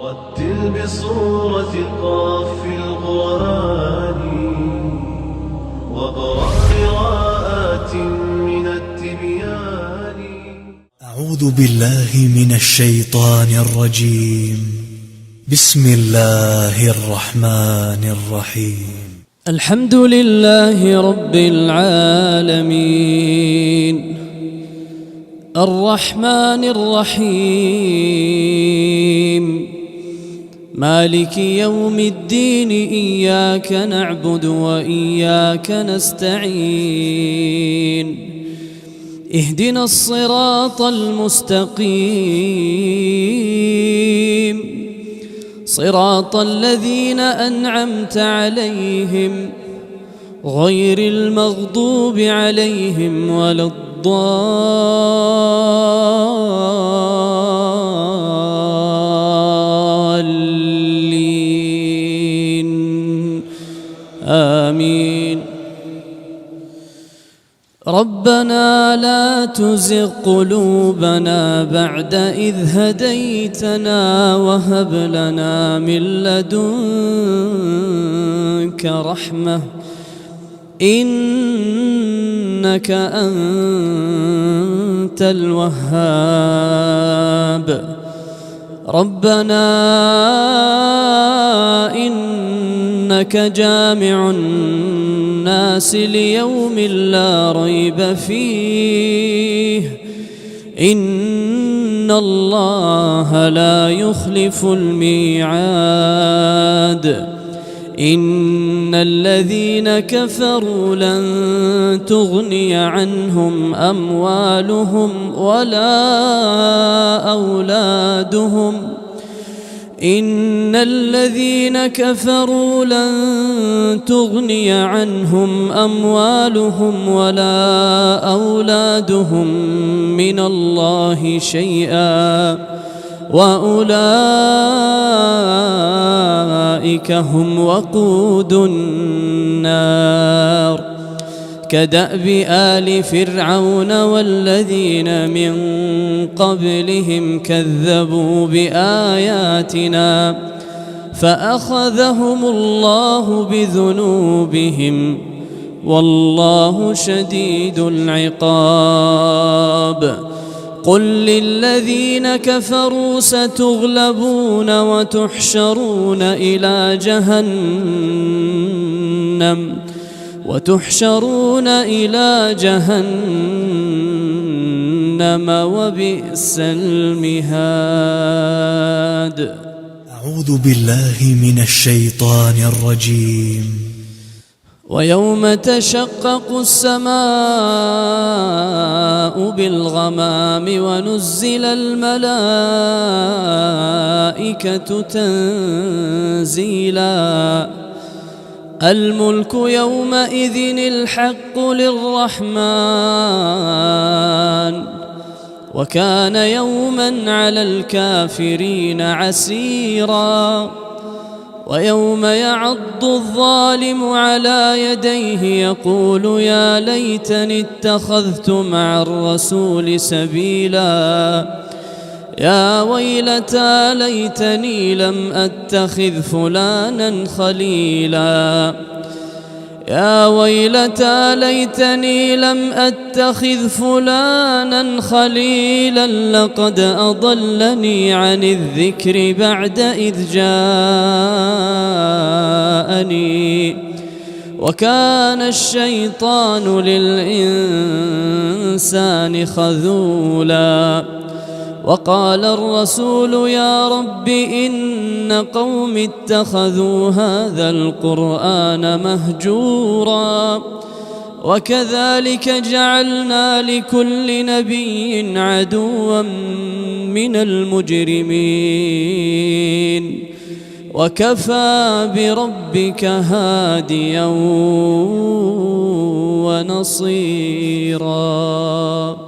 رتل بصورة قاف القرآن واقرأ قراءات من التبيان. أعوذ بالله من الشيطان الرجيم. بسم الله الرحمن الرحيم. الحمد لله رب العالمين الرحمن الرحيم مالك يوم الدين. إياك نعبد وإياك نستعين. اهدنا الصراط المستقيم صراط الذين أنعمت عليهم غير المغضوب عليهم ولا الضالين آمين. ربنا لا تزغ قلوبنا بعد إذ هديتنا وهب لنا من لدنك رحمة إنك أنت الوهاب. ربنا إنك جامع الناس ليوم لا ريب فيه إن الله لا يخلف الميعاد. إن الذين كفروا لن تغني عنهم أموالهم ولا أولادهم إن الذين كفروا لن تغني عنهم أموالهم ولا أولادهم من الله شيئا وأولئك هم وقود النار. كدأب آل فرعون والذين من قبلهم كذبوا بآياتنا فأخذهم الله بذنوبهم والله شديد العقاب. قل للذين كفروا ستغلبون وتحشرون إلى جهنم وبئس المهاد. أعوذ بالله من الشيطان الرجيم. ويوم تشقق السماء بالغمام ونزل الملائكة تنزيلا. الملك يومئذ الحق للرحمن وكان يوما على الكافرين عسيرا. ويوم يعض الظالم على يديه يقول يا ليتني اتخذت مع الرسول سبيلا. يا ويلتى ليتني لم أتخذ فلانا خليلا. يا ويلتى ليتني لم أتخذ فلانا خليلا لقد أضلني عن الذكر بعد إذ جاءني وكان الشيطان للإنسان خذولا. وقال الرسول يا رب إن قوم اتخذوا هذا القرآن مهجورا. وكذلك جعلنا لكل نبي عدوا من المجرمين وكفى بربك هاديا ونصيرا.